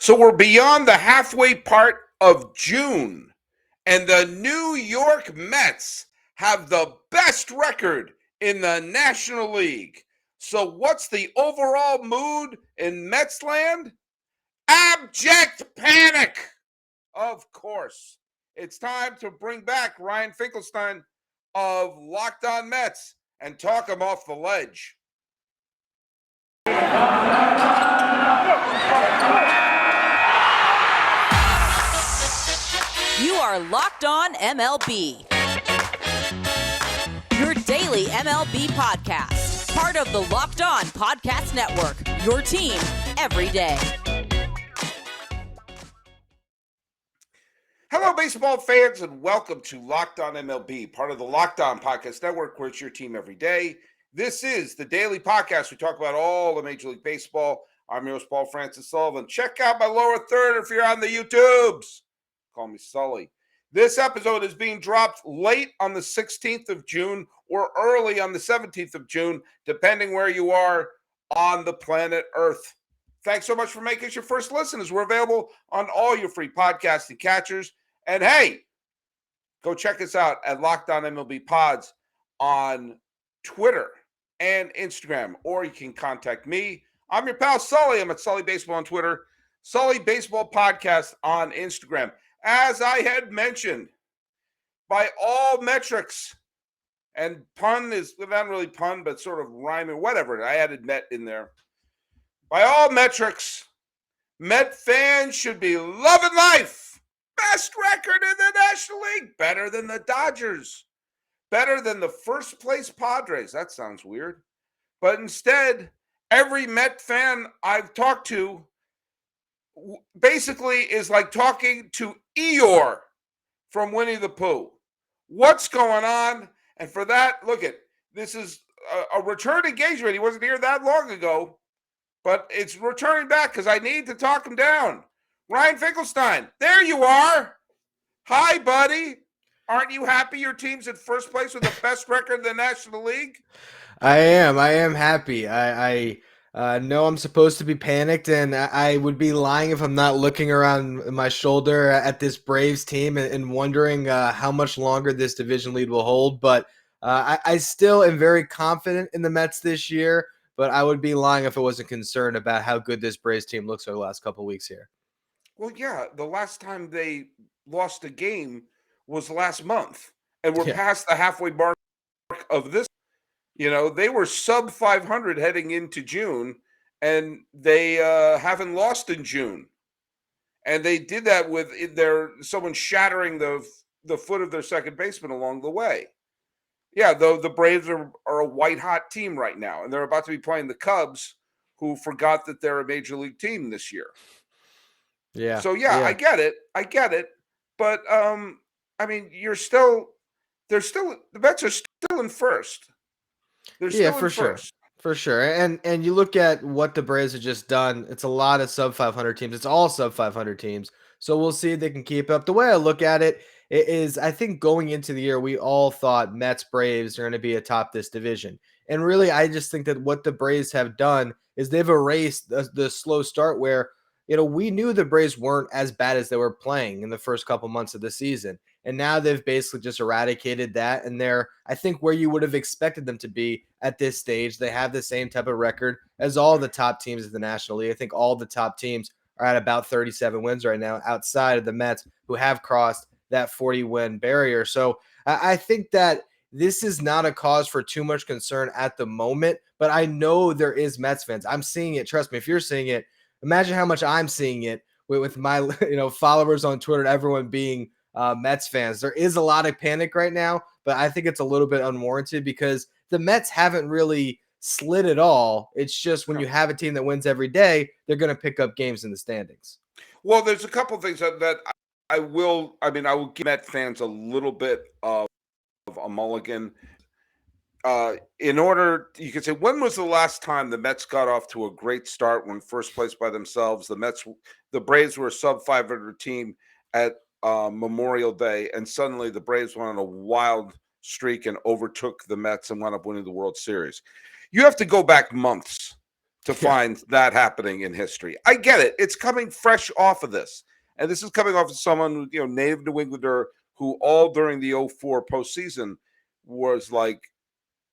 So we're beyond the halfway part of June, and the New York Mets have the best record in the National League. So what's the overall mood in Mets land? Abject panic. Of course. It's time to bring back Ryan Finkelstein of Locked On Mets and talk him off the ledge. You are Locked On MLB, your daily MLB podcast, part of the Locked On Podcast Network, your team every day. Hello, baseball fans, and welcome to Locked On MLB, part of the Locked On Podcast Network, where it's your team every day. This is the daily podcast. We talk about all of Major League Baseball. I'm your host, Paul Francis Sullivan. Check out my lower third if you're on the YouTubes. Call me Sully. This episode is being dropped late on the 16th of June or early on the 17th of June, depending where you are on the planet Earth. Thanks so much for making us your first listen, as we're available on all your free podcasting catchers. And hey, go check us out at Locked On MLB Pods on Twitter and Instagram, or you can contact me. I'm your pal Sully. I'm at Sully Baseball on Twitter, Sully Baseball Podcast on Instagram. As I had mentioned, by all metrics, and pun is not really pun, but sort of rhyming, whatever. I added Met in there. By all metrics, Met fans should be loving life. Best record in the National League. Better than the Dodgers. Better than the first place Padres. That sounds weird. But instead, every Met fan I've talked to basically is like talking to Eeyore from Winnie the Pooh. What's going on? And for that, look at this is a return engagement. He wasn't here that long ago, but it's returning back because I need to talk him down. Ryan Finkelstein, there you are. Hi, buddy. Aren't you happy your team's in first place with the best record in the National League? I am happy. I know I'm supposed to be panicked, and I would be lying if I'm not looking around my shoulder at this Braves team and wondering how much longer this division lead will hold. But I still am very confident in the Mets this year, but I would be lying if I wasn't concerned about how good this Braves team looks over the last couple of weeks here. Well, yeah, the last time they lost a game was last month, and we're past the halfway mark of this. You know, they were sub 500 heading into June, and they haven't lost in June. And they did that with someone shattering the foot of their second baseman along the way. Yeah, though the Braves are a white-hot team right now, and they're about to be playing the Cubs, who forgot that they're a major league team this year. Yeah. So, yeah. I get it. But, I mean, the Mets are still in first. They're still in first. For sure. And you look at what the Braves have just done, it's a lot of sub 500 teams. It's all sub 500 teams. So we'll see if they can keep up. The way I look at it is I think going into the year, we all thought Mets Braves are going to be atop this division. And really, I just think that what the Braves have done is they've erased the slow start where, we knew the Braves weren't as bad as they were playing in the first couple months of the season. And now they've basically just eradicated that. And they're, I think, where you would have expected them to be at this stage. They have the same type of record as all the top teams in the National League. I think all the top teams are at about 37 wins right now, outside of the Mets, who have crossed that 40-win barrier. So I think that this is not a cause for too much concern at the moment. But I know there is Mets fans. I'm seeing it. Trust me, if you're seeing it, imagine how much I'm seeing it with my followers on Twitter and everyone being Mets fans. There is a lot of panic right now, but I think it's a little bit unwarranted because the Mets haven't really slid at all. It's just when you have a team that wins every day, they're going to pick up games in the standings. Well, there's a couple of things that I will give Met fans a little bit of a mulligan. In order, you could say, when was the last time the Mets got off to a great start when first place by themselves? The Braves were a sub 500 team at Memorial Day, and suddenly the Braves went on a wild streak and overtook the Mets and wound up winning the World Series. You have to go back months to find that happening in history. I get it. It's coming fresh off of this. And this is coming off of someone, native New Englander who all during the 04 postseason was like,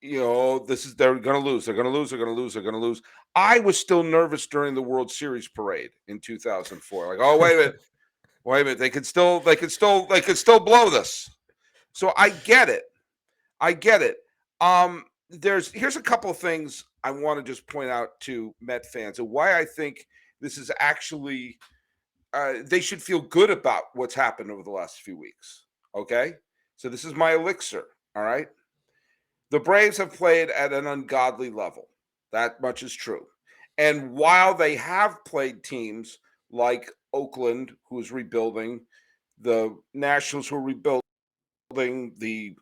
they're going to lose. They're going to lose. They're going to lose. They're going to lose. I was still nervous during the World Series parade in 2004. Like, oh, wait a minute. They could still blow this. So I get it. Here's a couple of things I want to just point out to Met fans and why I think this is actually they should feel good about what's happened over the last few weeks. Okay, so this is my elixir. All right, the Braves have played at an ungodly level. That much is true. And while they have played teams like Oakland, who is rebuilding, the Nationals, who are rebuilding, the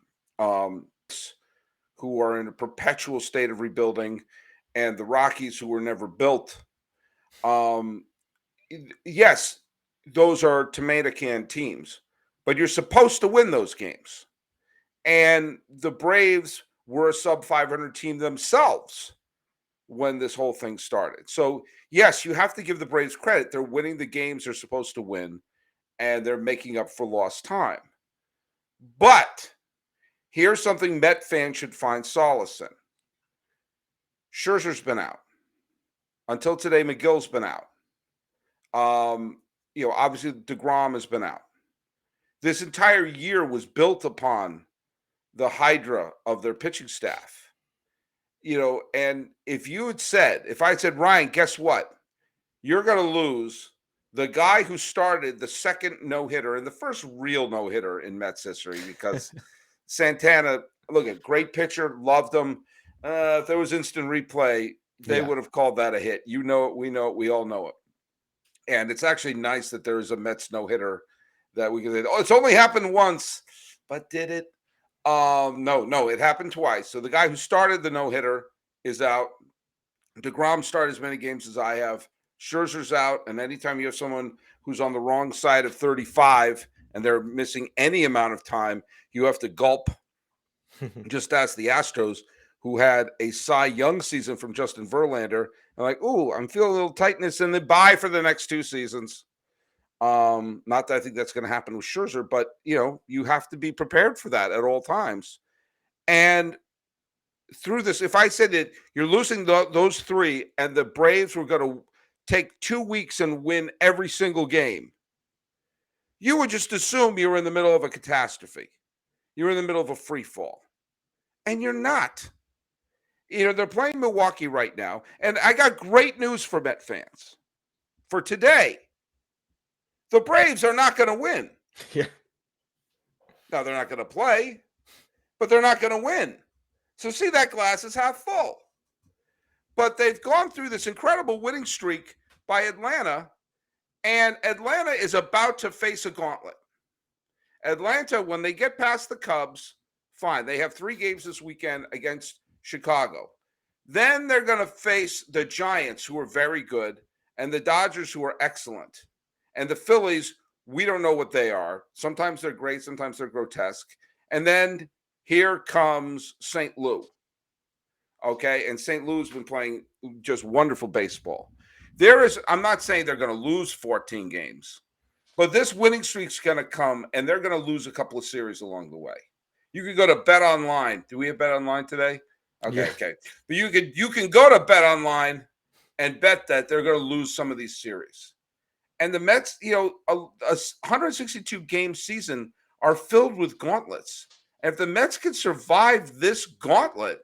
who are in a perpetual state of rebuilding, and the Rockies, who were never built. Yes, those are tomato can teams, but you're supposed to win those games. And the Braves were a sub 500 team themselves when this whole thing started. So, yes, you have to give the Braves credit. They're winning the games they're supposed to win, and they're making up for lost time. But here's something Met fans should find solace in. Scherzer's been out. Until today, McGill's been out. Obviously DeGrom has been out. This entire year was built upon the hydra of their pitching staff. And if I had said, Ryan, guess what? You're going to lose the guy who started the second no-hitter and the first real no-hitter in Mets history, because Santana, look at great pitcher, loved him. If there was instant replay, they would have called that a hit. You know it, we know it, we all know it. And it's actually nice that there is a Mets no-hitter that we can say, it's only happened once, but did it? No, it happened twice. So the guy who started the no-hitter is out. DeGrom started as many games as I have. Scherzer's out. And anytime you have someone who's on the wrong side of 35 and they're missing any amount of time, you have to gulp. Just ask the Astros, who had a Cy Young season from Justin Verlander. And like, I'm feeling a little tightness in the bye for the next 2 seasons. Not that I think that's going to happen with Scherzer, but you have to be prepared for that at all times. And through this, if I said that you're losing those 3 and the Braves were going to take 2 weeks and win every single game, you would just assume you're in the middle of a catastrophe. You're in the middle of a free fall. And you're not. They're playing Milwaukee right now. And I got great news for Met fans. For today, the Braves are not going to win. Yeah. Now, they're not going to play, but they're not going to win. So see, that glass is half full. But they've gone through this incredible winning streak by Atlanta, and Atlanta is about to face a gauntlet. Atlanta, when they get past the Cubs, fine. They have 3 games this weekend against Chicago. Then they're going to face the Giants, who are very good, and the Dodgers, who are excellent. And the Phillies, we don't know what they are. Sometimes they're great. Sometimes they're grotesque. And then here comes St. Louis. Okay. And St. Louis has been playing just wonderful baseball. I'm not saying they're going to lose 14 games, but this winning streak's going to come, and they're going to lose a couple of series along the way. You can go to BetOnline. Do we have BetOnline today? Okay. Yeah. Okay. But you can go to BetOnline and bet that they're going to lose some of these series. And the Mets, a 162-game season are filled with gauntlets. And if the Mets can survive this gauntlet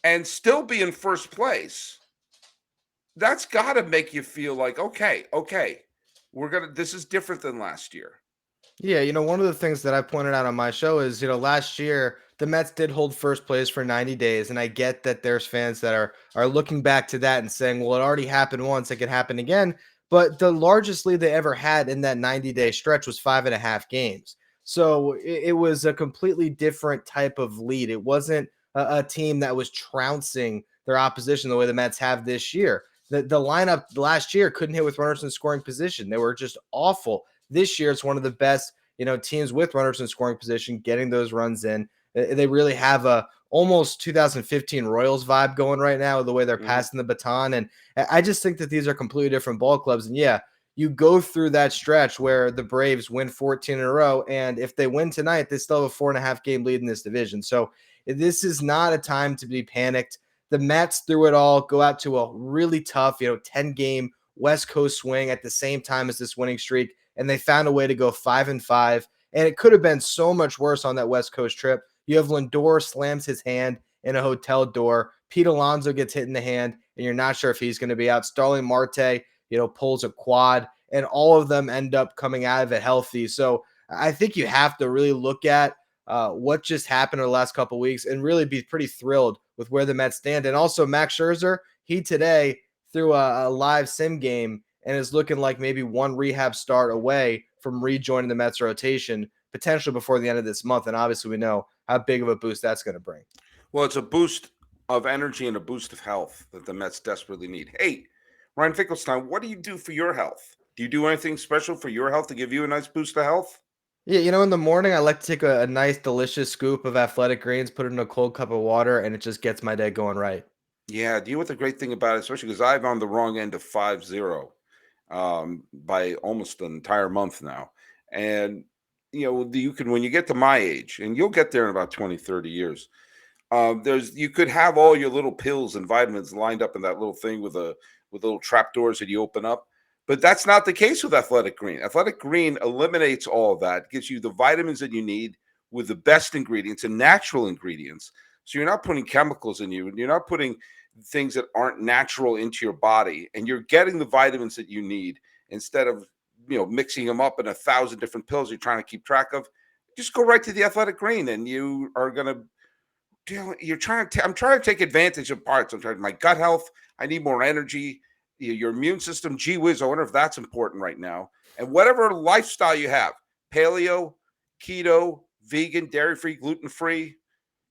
and still be in first place, that's got to make you feel like, okay, this is different than last year. Yeah, one of the things that I pointed out on my show is, last year the Mets did hold first place for 90 days. And I get that there's fans that are looking back to that and saying, well, it already happened once, it could happen again. But the largest lead they ever had in that 90-day stretch was 5.5 games. So it was a completely different type of lead. It wasn't a team that was trouncing their opposition the way the Mets have this year. The lineup last year couldn't hit with runners in scoring position. They were just awful. This year, it's one of the best, teams with runners in scoring position, getting those runs in. They really have a almost 2015 Royals vibe going right now with the way they're Mhm. passing the baton. And I just think that these are completely different ball clubs. And yeah, you go through that stretch where the Braves win 14 in a row. And if they win tonight, they still have a 4.5 game lead in this division. So this is not a time to be panicked. The Mets, through it all, go out to a really tough, 10 game West Coast swing at the same time as this winning streak. And they found a way to go 5-5. And it could have been so much worse on that West Coast trip. You have Lindor slams his hand in a hotel door. Pete Alonso gets hit in the hand, and you're not sure if he's going to be out. Starling Marte, pulls a quad, and all of them end up coming out of it healthy. So I think you have to really look at what just happened in the last couple of weeks and really be pretty thrilled with where the Mets stand. And also Max Scherzer, he today threw a live sim game and is looking like maybe one rehab start away from rejoining the Mets rotation, potentially before the end of this month. And obviously we know how big of a boost that's going to bring. Well, it's a boost of energy and a boost of health that the Mets desperately need. Hey, Ryan Finkelstein, what do you do for your health? Do you do anything special for your health to give you a nice boost of health? Yeah, in the morning, I like to take a nice, delicious scoop of athletic greens, put it in a cold cup of water, and it just gets my day going right. Yeah, do you know what the great thing about it, especially because I'm on the wrong end of 5-0 by almost an entire month now. And, you can, when you get to my age, and you'll get there in about 20, 30 years, you could have all your little pills and vitamins lined up in that little thing with little trapdoors that you open up. But that's not the case with Athletic Green. Athletic Green eliminates all of that, gives you the vitamins that you need with the best ingredients and natural ingredients. So you're not putting chemicals in you, and you're not putting things that aren't natural into your body, and you're getting the vitamins that you need instead of mixing them up in 1,000 different pills you're trying to keep track of. Just go right to the Athletic Green, and you are going to you're trying to I'm trying to take advantage of parts. I'm trying my gut health. I need more energy. Your immune system, gee whiz, I wonder if that's important right now. And whatever lifestyle you have, paleo, keto, vegan, dairy-free, gluten-free,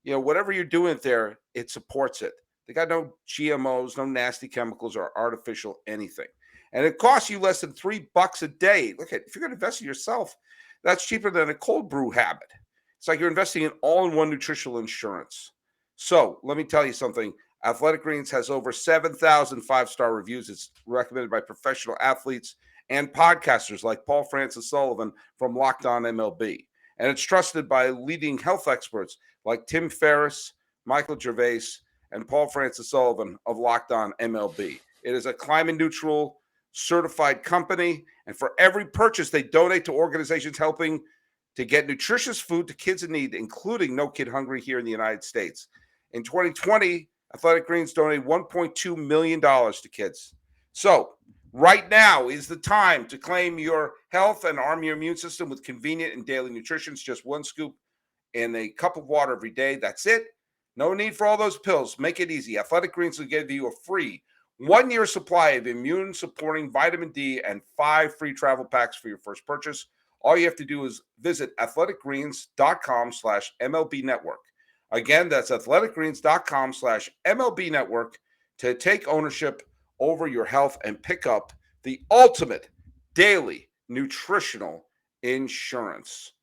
whatever you're doing there, it supports it. They got no GMOs, no nasty chemicals or artificial anything. And it costs you less than $3 a day. Look at, if you're going to invest in yourself, that's cheaper than a cold brew habit. It's like you're investing in all-in-one nutritional insurance. So let me tell you something. Athletic Greens has over 7,000 five-star reviews. It's recommended by professional athletes and podcasters like Paul Francis Sullivan from Locked On MLB. And it's trusted by leading health experts like Tim Ferriss, Michael Gervais, and Paul Francis Sullivan of Locked On MLB. It is a climate neutral certified company. And for every purchase, they donate to organizations helping to get nutritious food to kids in need, including No Kid Hungry here in the United States. In 2020, Athletic Greens donated $1.2 million to kids. So right now is the time to claim your health and arm your immune system with convenient and daily nutrition. It's just one scoop in a cup of water every day. That's it. No need for all those pills. Make it easy. Athletic Greens will give you a free 1-year supply of immune-supporting vitamin D and 5 free travel packs for your first purchase. All you have to do is visit athleticgreens.com/MLB network. Again, that's athleticgreens.com/MLB network to take ownership over your health and pick up the ultimate daily nutritional insurance.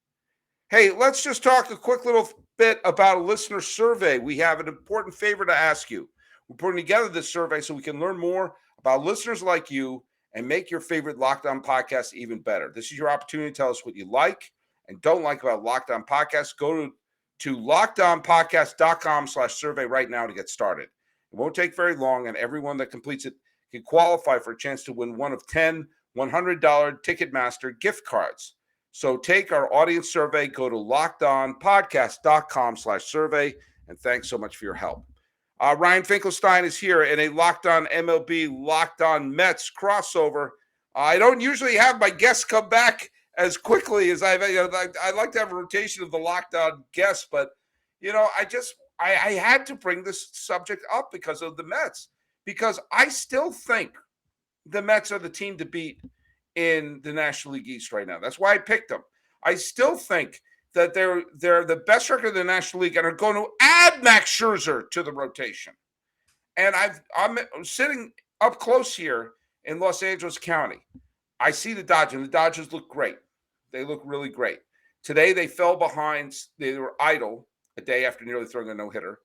Hey, let's just talk a quick little bit about a listener survey. We have an important favor to ask you. We're putting together this survey so we can learn more about listeners like you and make your favorite Locked On podcast even better. This is your opportunity to tell us what you like and don't like about Locked On Podcasts. Go to lockedonpodcast.com/survey right now to get started. It won't take very long, and everyone that completes it can qualify for a chance to win one of 10 $100 Ticketmaster gift cards. So take our audience survey, go to lockedonpodcast.com/survey, and thanks so much for your help. Ryan Finkelstein is here in a Locked On MLB, Locked On Mets crossover. I don't usually have my guests come back as quickly as I like to have a rotation of the Locked On guests, but I had to bring this subject up because of the Mets, because I still think the Mets are the team to beat in the National League East right now. That's why I picked them. I still think that they're the best record in the National League and are going to add Max Scherzer to the rotation. And I'm sitting up close here in Los Angeles County. I see the Dodgers, and the Dodgers look great. They look really great. Today they fell behind. They were idle a day after nearly throwing a no-hitter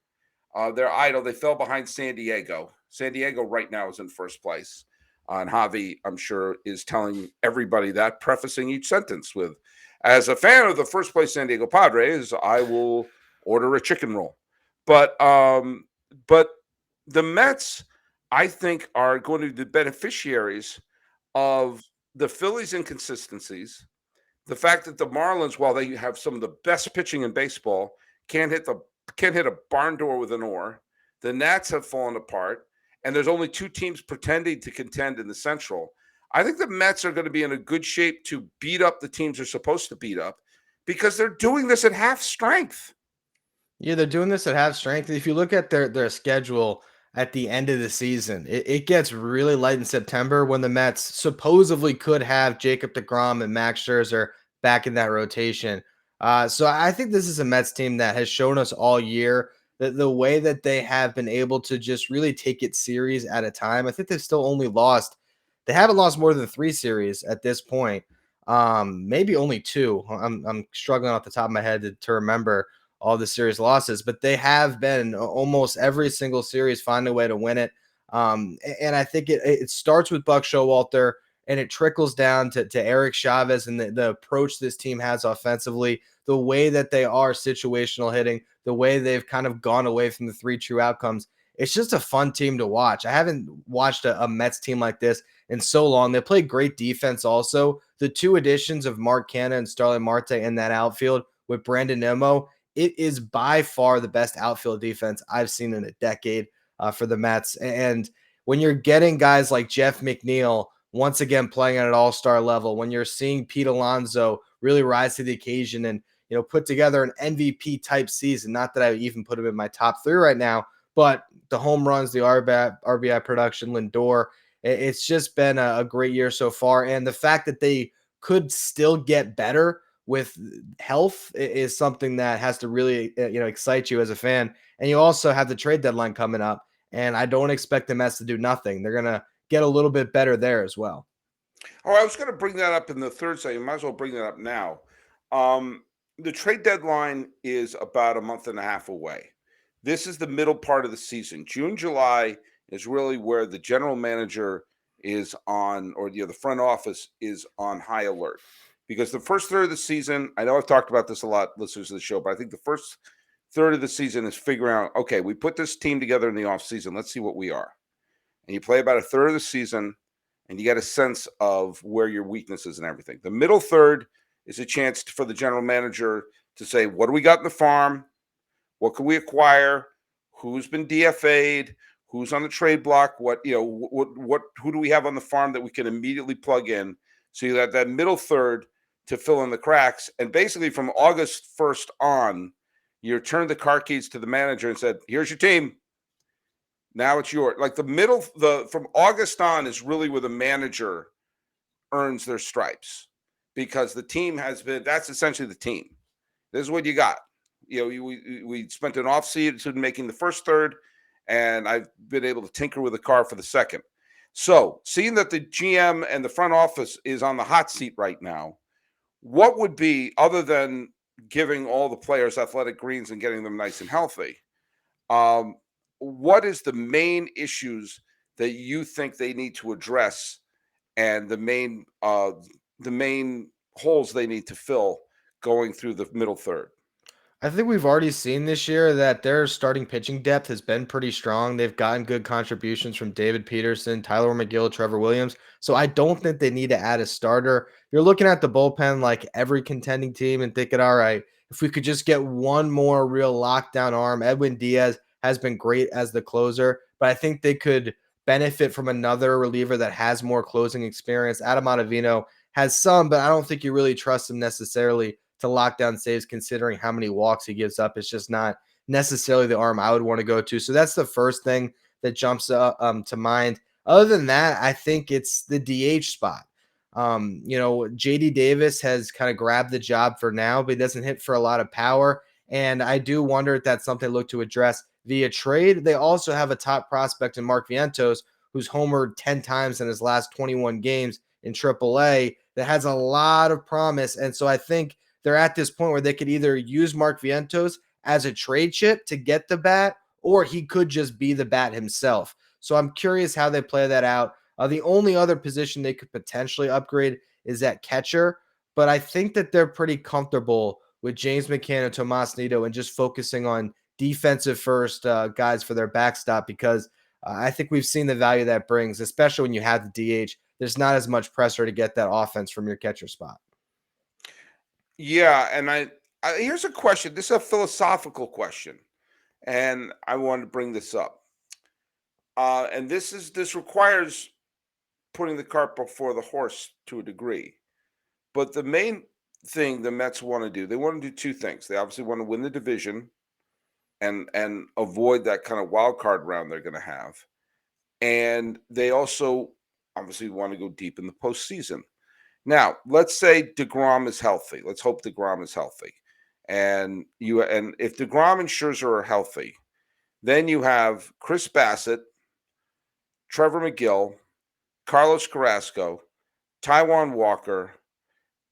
They're idle. They fell behind San Diego. San Diego right now is in first place. And Javi, I'm sure, is telling everybody that, prefacing each sentence with, as a fan of the first place San Diego Padres, I will order a chicken roll. But the Mets, I think, are going to be the beneficiaries of the Phillies' inconsistencies. The fact that the Marlins, while they have some of the best pitching in baseball, can't hit a barn door with an oar. The Nats have fallen apart, and there's only two teams pretending to contend in the Central. I think the Mets are going to be in a good shape to beat up the teams they're supposed to beat up because they're doing this at half strength. Yeah, they're doing this at half strength. If you look at their schedule at the end of the season, it gets really light in September when the Mets supposedly could have Jacob DeGrom and Max Scherzer back in that rotation. So I think this is a Mets team that has shown us all year that the way that they have been able to just really take it series at a time. I think they've still only lost, they haven't lost more than 3 series at this point. Maybe only 2. I'm struggling off the top of my head to remember all the series losses, but they have been almost every single series finding a way to win it. And I think it starts with Buck Showalter and it trickles down to Eric Chavez and the approach this team has offensively, the way that they are situational hitting, the way they've kind of gone away from the 3 true outcomes. It's just a fun team to watch. I haven't watched a Mets team like this in so long. They play great defense also. The 2 additions of Mark Canha and Starling Marte in that outfield with Brandon Nimmo, it is by far the best outfield defense I've seen in a decade for the Mets. And when you're getting guys like Jeff McNeil once again playing at an all-star level, when you're seeing Pete Alonso really rise to the occasion and put together an MVP type season, not that I even put him in my top 3 right now, but the home runs, the RBI production, Lindor, it's just been a great year so far. And the fact that they could still get better with health is something that has to really excite you as a fan. And you also have the trade deadline coming up, and I don't expect the Mets to do nothing. They're going to get a little bit better there as well. Oh, I was going to bring that up in the third segment. Might as well bring that up now. The trade deadline is about a month and a half away. This is the middle part of the season. June, July is really where the general manager is on, or the front office is on high alert. Because the first third of the season, I know I've talked about this a lot, listeners of the show, but I think the first third of the season is figuring out, okay, we put this team together in the offseason. Let's see what we are. And you play about a third of the season, and you get a sense of where your weaknesses and everything. The middle third is a chance for the general manager to say, what do we got in the farm? What can we acquire? Who's been DFA'd? Who's on the trade block? Who do we have on the farm that we can immediately plug in? So you have that middle third to fill in the cracks. And basically from August 1st on, you turned the car keys to the manager and said, here's your team. Now it's yours. Like from August on is really where the manager earns their stripes, because the team that's essentially the team. This is what you got. We spent an off season making the first third, and I've been able to tinker with the car for the second. So seeing that the GM and the front office is on the hot seat right now, what would be, other than giving all the players athletic greens and getting them nice and healthy, what is the main issues that you think they need to address, and the main holes they need to fill going through the middle third? I think we've already seen this year that their starting pitching depth has been pretty strong. They've gotten good contributions from David Peterson, Tyler McGill, Trevor Williams. So I don't think they need to add a starter. You're looking at the bullpen like every contending team and thinking, all right, if we could just get one more real lockdown arm. Edwin Diaz has been great as the closer, but I think they could benefit from another reliever that has more closing experience. Adam Ottavino has some, but I don't think you really trust him necessarily to lock down saves, considering how many walks he gives up. It's just not necessarily the arm I would want to go to. So that's the first thing that jumps to mind. Other than that, I think it's the DH spot. JD Davis has kind of grabbed the job for now, but he doesn't hit for a lot of power. And I do wonder if that's something they look to address via trade. They also have a top prospect in Mark Vientos, who's homered 10 times in his last 21 games in AAA, that has a lot of promise. And so I think they're at this point where they could either use Mark Vientos as a trade chip to get the bat, or he could just be the bat himself. So I'm curious how they play that out. The only other position they could potentially upgrade is at catcher, but I think that they're pretty comfortable with James McCann and Tomas Nido and just focusing on defensive first guys for their backstop because I think we've seen the value that brings, especially when you have the DH. There's not as much pressure to get that offense from your catcher spot. Yeah, and I here's a question. This is a philosophical question, and I want to bring this up. And this requires putting the cart before the horse to a degree. But the main thing the Mets want to do, they want to do two things. They obviously want to win the division and avoid that kind of wild card round they're going to have. And they also obviously want to go deep in the postseason. Now, let's say DeGrom is healthy. Let's hope DeGrom is healthy. And if DeGrom and Scherzer are healthy, then you have Chris Bassett, Trevor McGill, Carlos Carrasco, Taijuan Walker,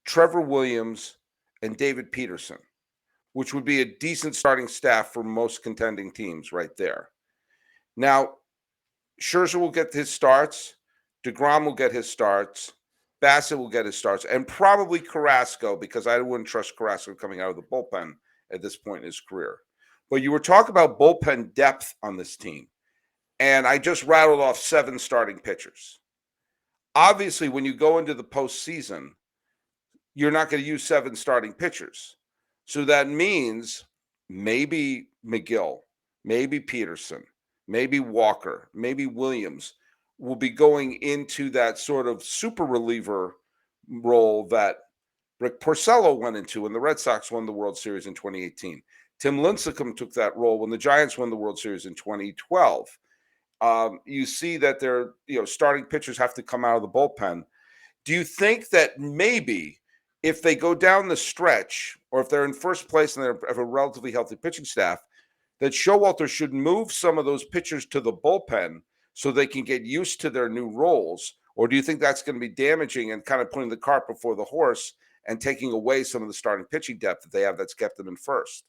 Trevor Williams, and David Peterson, which would be a decent starting staff for most contending teams right there. Now, Scherzer will get his starts. DeGrom will get his starts. Bassett will get his starts. And probably Carrasco, because I wouldn't trust Carrasco coming out of the bullpen at this point in his career. But you were talking about bullpen depth on this team. And I just rattled off 7 starting pitchers. Obviously, when you go into the postseason, you're not going to use 7 starting pitchers. So that means maybe McGill, maybe Peterson, maybe Walker, maybe Williams will be going into that sort of super reliever role that Rick Porcello went into when the Red Sox won the World Series in 2018. Tim Lincecum took that role when the Giants won the World Series in 2012. You see that their starting pitchers have to come out of the bullpen. Do you think that maybe if they go down the stretch, or if they're in first place and they have a relatively healthy pitching staff, that Showalter should move some of those pitchers to the bullpen so they can get used to their new roles? Or do you think that's going to be damaging and kind of putting the cart before the horse and taking away some of the starting pitching depth that they have that's kept them in first?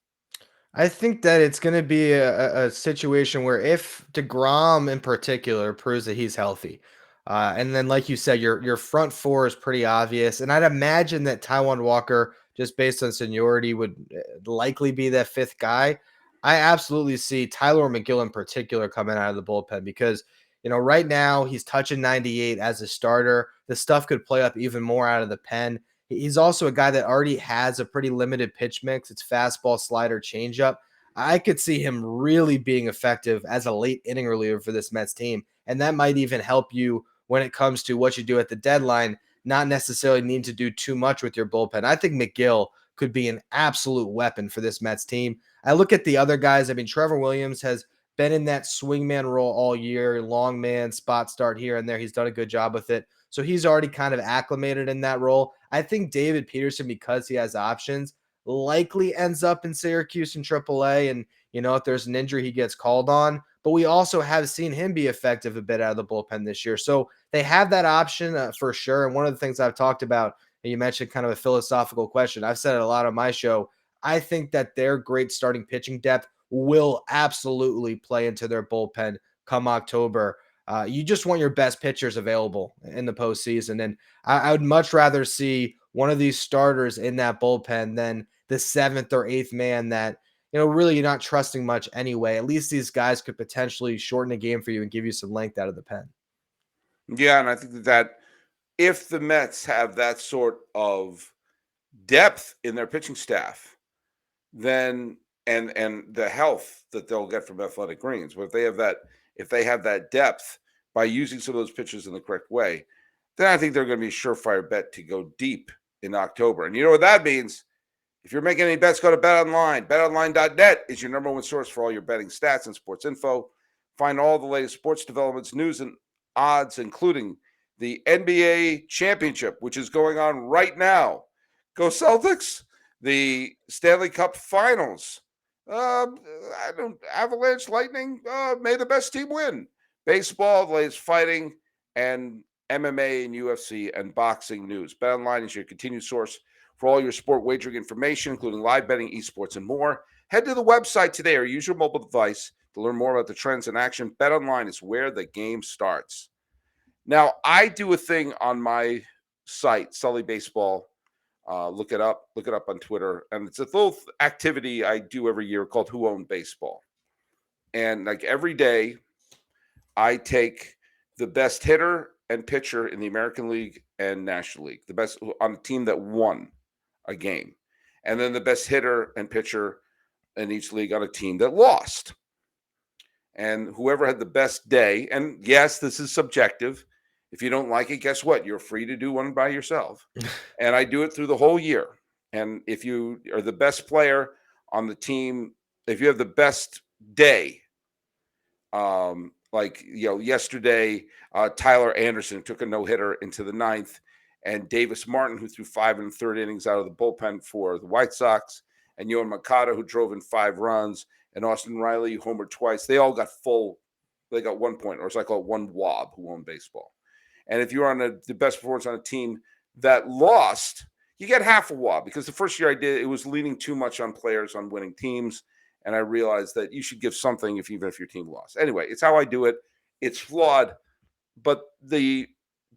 I think that it's going to be a situation where if DeGrom in particular proves that he's healthy, and then like you said, your front four is pretty obvious, and I'd imagine that Taijuan Walker, just based on seniority, would likely be that 5th guy. I absolutely see Tyler McGill in particular coming out of the bullpen because right now he's touching 98 as a starter. The stuff could play up even more out of the pen. He's also a guy that already has a pretty limited pitch mix. It's fastball, slider, changeup. I could see him really being effective as a late inning reliever for this Mets team. And that might even help you when it comes to what you do at the deadline, not necessarily need to do too much with your bullpen. I think McGill could be an absolute weapon for this Mets team. I look at the other guys. I mean, Trevor Williams has been in that swingman role all year, long man, spot start here and there. He's done a good job with it. So he's already kind of acclimated in that role. I think David Peterson, because he has options, likely ends up in Syracuse in AAA. And, if there's an injury, he gets called on. But we also have seen him be effective a bit out of the bullpen this year. So they have that option for sure. And one of the things I've talked about, and you mentioned kind of a philosophical question, I've said it a lot on my show. I think that their great starting pitching depth will absolutely play into their bullpen come October. You just want your best pitchers available in the postseason. And I would much rather see one of these starters in that bullpen than the 7th or 8th man that, really you're not trusting much anyway. At least these guys could potentially shorten the game for you and give you some length out of the pen. Yeah, and I think that if the Mets have that sort of depth in their pitching staff, then and the health that they'll get from Athletic Greens, but if they have that depth by using some of those pitchers in the correct way, then I think they're going to be a surefire bet to go deep in October. And you know what that means? If you're making any bets, go to BetOnline. BetOnline.net is your number one source for all your betting stats and sports info. Find all the latest sports developments, news, and odds, including the NBA championship, which is going on right now. Go Celtics! The Stanley Cup Finals. Avalanche Lightning, may the best team win. Baseball, the latest fighting, and MMA and UFC and boxing news. BetOnline is your continued source for all your sport wagering information, including live betting, esports, and more. Head to the website today or use your mobile device To learn more about the trends in action, BetOnline is where the game starts. Now, I do a thing on my site, Sully Baseball. Look it up on Twitter. And it's a little activity I do every year called Who Owned Baseball. And like every day, I take the best hitter and pitcher in the American League and National League, the best on a team that won a game, and then the best hitter and pitcher in each league on a team that lost. And whoever had the best day, and yes, this is subjective. If you don't like it, guess what? You're free to do one by yourself. And I do it through the whole year. And if you are the best player on the team, if you have the best day, yesterday, Tyler Anderson took a no-hitter into the ninth, and Davis Martin, who threw 5 and 3rd innings out of the bullpen for the White Sox, and Yohan Moncada, who drove in 5 runs, and Austin Riley, who homered twice. They all got they got 1 point, or as I call it, one wob, who won baseball. And if you're on the best performance on a team that lost, you get half a wob, because the first year I did, it was leaning too much on players on winning teams. And I realized that you should give something even if your team lost. Anyway, it's how I do it. It's flawed, but the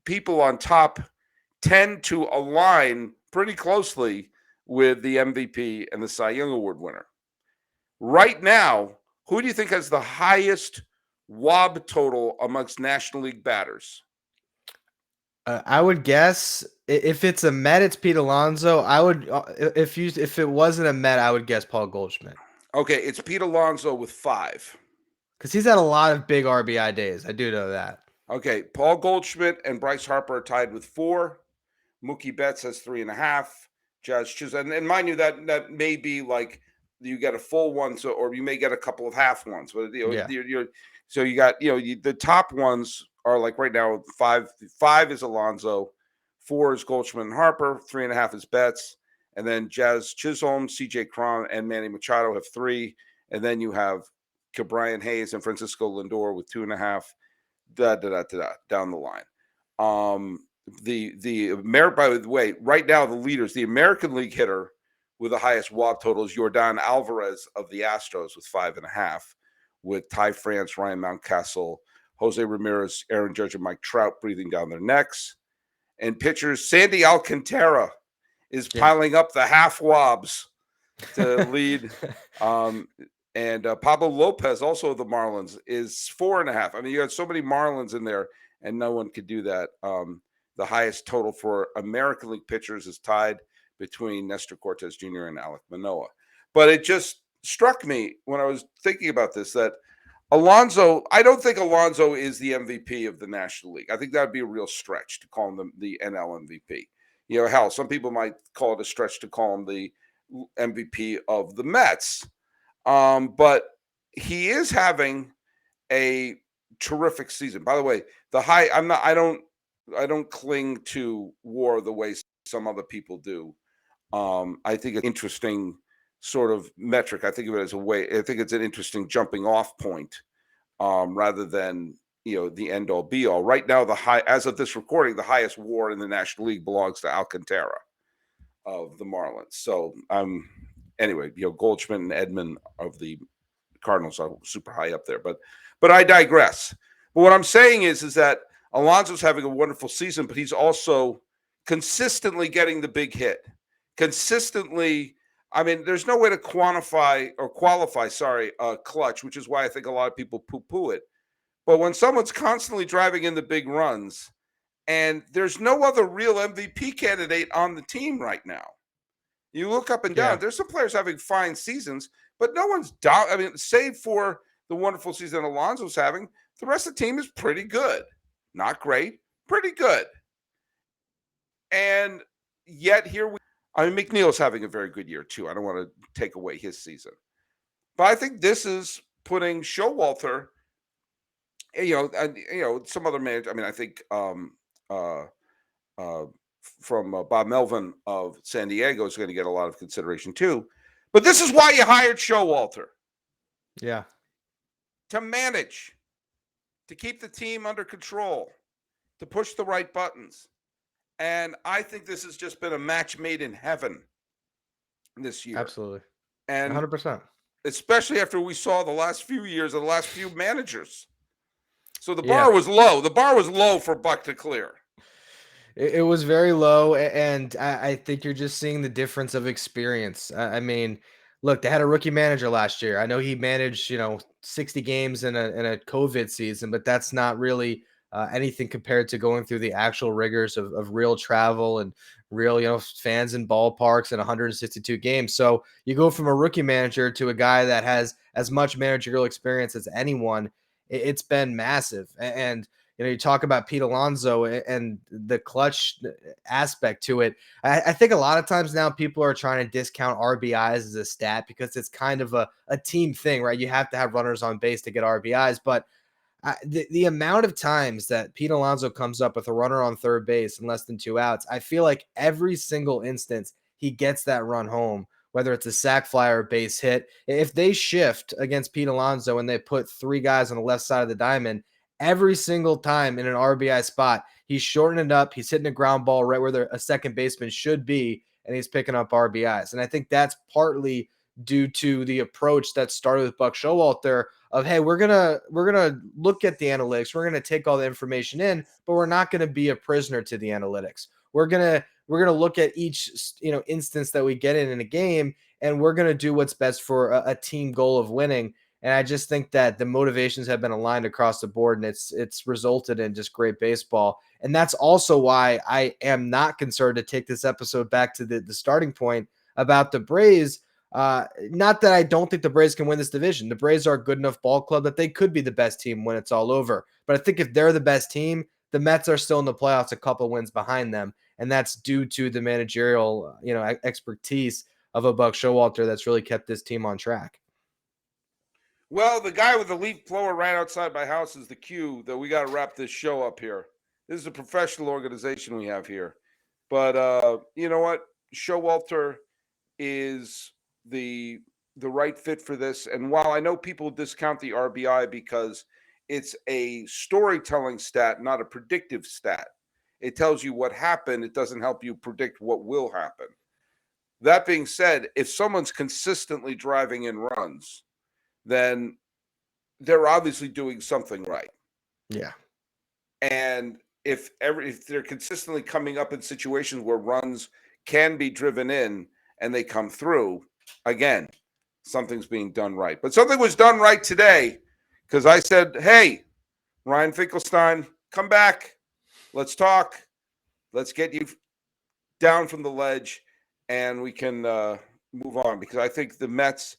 people on top tend to align pretty closely with the MVP and the Cy Young Award winner. Right now, who do you think has the highest WOB total amongst National League batters? I would guess if it's a Met, it's Pete Alonso. I would if it wasn't a Met, I would guess Paul Goldschmidt. Okay, it's Pete Alonso with 5. Because he's had a lot of big RBI days. I do know that. Okay, Paul Goldschmidt and Bryce Harper are tied with 4. Mookie Betts has 3.5. Jazz Chisholm, and mind you, that may be like you get a full one, or you may get a couple of half ones. But so you got the top ones are like right now 5 is Alonso, 4 is Goldschmidt and Harper, 3.5 is Betts, and then Jazz Chisholm, CJ Cron, and Manny Machado have 3, and then you have Ke'Bryan Hayes and Francisco Lindor with 2.5. Down the line. By the way, right now the leaders, the American League hitter with the highest WOB total is Yordan Alvarez of the Astros with 5.5, with Ty France, Ryan Mountcastle, Jose Ramirez, Aaron Judge, and Mike Trout breathing down their necks. And pitchers, Sandy Alcantara is piling up the half WOBs to lead. And Pablo Lopez, also of the Marlins, is 4.5. I mean, you had so many Marlins in there, and no one could do that. The highest total for American League pitchers is tied between Nestor Cortez Jr. and Alek Manoah. But it just struck me when I was thinking about this that Alonso, I don't think Alonso is the MVP of the National League. I think that would be a real stretch to call him the NL MVP. Hell, some people might call it a stretch to call him the MVP of the Mets. But he is having a terrific season. By the way, I don't cling to WAR the way some other people do. I think it's an interesting sort of metric. I think of it as I think it's an interesting jumping off point, rather than, the end all be all. Right now, as of this recording, the highest WAR in the National League belongs to Alcantara of the Marlins. So, anyway, Goldschmidt and Edman of the Cardinals are super high up there, but I digress. But what I'm saying is that Alonso's having a wonderful season, but he's also consistently getting the big hit. Consistently, I mean, there's no way to qualify a clutch, which is why I think a lot of people poo-poo it. But when someone's constantly driving in the big runs, and there's no other real MVP candidate on the team right now. You look up and down, there's some players having fine seasons, but no one's down. I mean, save for the wonderful season Alonso's having, the rest of the team is pretty good. Not great, pretty good. And yet McNeil's having a very good year too. I don't want to take away his season. But I think this is putting Showalter, some other managers. I mean, I think from Bob Melvin of San Diego is going to get a lot of consideration too. But this is why you hired Showalter. Yeah. To manage, to keep the team under control, to push the right buttons. And I think this has just been a match made in heaven this year. Absolutely. And 100%. especially after we saw the last few years of the last few managers. So the Yeah. bar was low. The bar was low for Buck to clear. It was very low, and I think you're just seeing the difference of experience. I mean, look, they had a rookie manager last year. I know he managed, 60 games in a COVID season, but that's not really anything compared to going through the actual rigors of real travel and real, fans in ballparks and 162 games. So you go from a rookie manager to a guy that has as much managerial experience as anyone. It's been massive, and you talk about Pete Alonso and the clutch aspect to it. I think a lot of times now people are trying to discount RBIs as a stat because it's kind of a team thing, right? You have to have runners on base to get RBIs, but the amount of times that Pete Alonso comes up with a runner on third base in less than 2 outs, I feel like every single instance he gets that run home, whether it's a sac fly or a base hit. If they shift against Pete Alonso and they put 3 guys on the left side of the diamond, every single time in an RBI spot, he's shortening it up. He's hitting a ground ball right where a second baseman should be, and he's picking up RBIs. And I think that's partly due to the approach that started with Buck Showalter of, hey, we're gonna look at the analytics, we're gonna take all the information in, but we're not gonna be a prisoner to the analytics. We're gonna look at each instance that we get in a game, and we're gonna do what's best for a team goal of winning. And I just think that the motivations have been aligned across the board, and it's resulted in just great baseball. And that's also why I am not concerned to take this episode back to the starting point about the Braves. Not that I don't think the Braves can win this division. The Braves are a good enough ball club that they could be the best team when it's all over. But I think if they're the best team, the Mets are still in the playoffs a couple wins behind them. And that's due to the managerial, expertise of a Buck Showalter that's really kept this team on track. Well, the guy with the leaf blower right outside my house is the cue that we got to wrap this show up here. This is a professional organization we have here. But you know what? Showalter is the right fit for this. And while I know people discount the RBI because it's a storytelling stat, not a predictive stat. It tells you what happened. It doesn't help you predict what will happen. That being said, if someone's consistently driving in runs, then they're obviously doing something right. Yeah. And if they're consistently coming up in situations where runs can be driven in and they come through, again, something's being done right. But something was done right today because I said, hey, Ryan Finkelstein, come back. Let's talk. Let's get you down from the ledge and we can move on, because I think the Mets,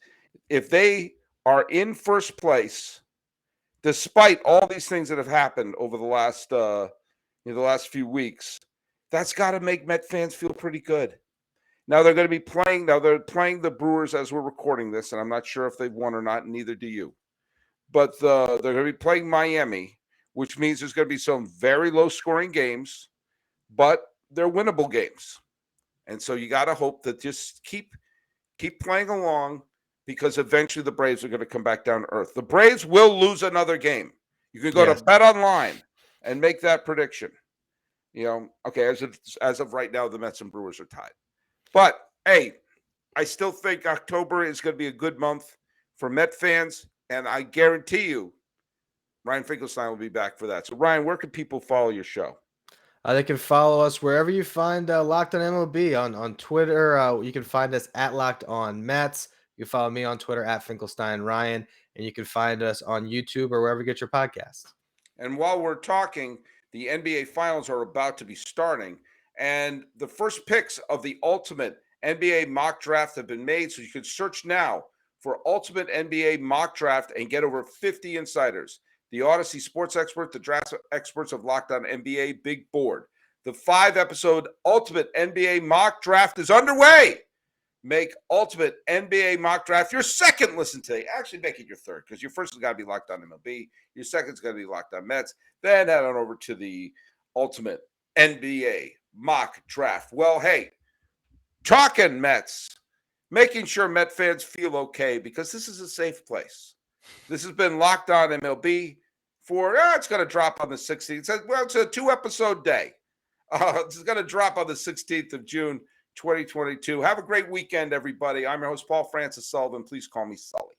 if they are in first place, despite all these things that have happened over the last few weeks, that's got to make Met fans feel pretty good. Now they're going to be playing. Now they're playing the Brewers as we're recording this, and I'm not sure if they've won or not. And neither do you. But they're going to be playing Miami, which means there's going to be some very low-scoring games, but they're winnable games. And so you got to hope that just keep playing along, because eventually the Braves are going to come back down to earth. The Braves will lose another game. You can go to BetOnline and make that prediction. Okay, as of right now, the Mets and Brewers are tied. But, hey, I still think October is going to be a good month for Met fans, and I guarantee you Ryan Finkelstein will be back for that. So, Ryan, where can people follow your show? They can follow us wherever you find Locked on MLB on Twitter. You can find us at Locked on Mets. You can follow me on Twitter at Finkelstein Ryan, and you can find us on YouTube or wherever you get your podcasts. And while we're talking, the NBA Finals are about to be starting, and the first picks of the Ultimate NBA Mock Draft have been made, so you can search now for Ultimate NBA Mock Draft and get over 50 insiders. The Odyssey Sports Expert, the draft experts of Locked On NBA, Big Board. The 5-episode Ultimate NBA Mock Draft is underway. Make Ultimate NBA Mock Draft your second listen today. Actually, make it your third, because your first has got to be Locked On MLB. Your second's got to be Locked On Mets. Then head on over to the Ultimate NBA Mock Draft. Well, hey, talking Mets, making sure Met fans feel okay, because this is a safe place. This has been Locked On MLB for, it's going to drop on the 16th. Well, it's a 2-episode day. It's going to drop on the 16th of June, 2022. Have a great weekend, everybody. I'm your host, Paul Francis Sullivan. Please call me Sully.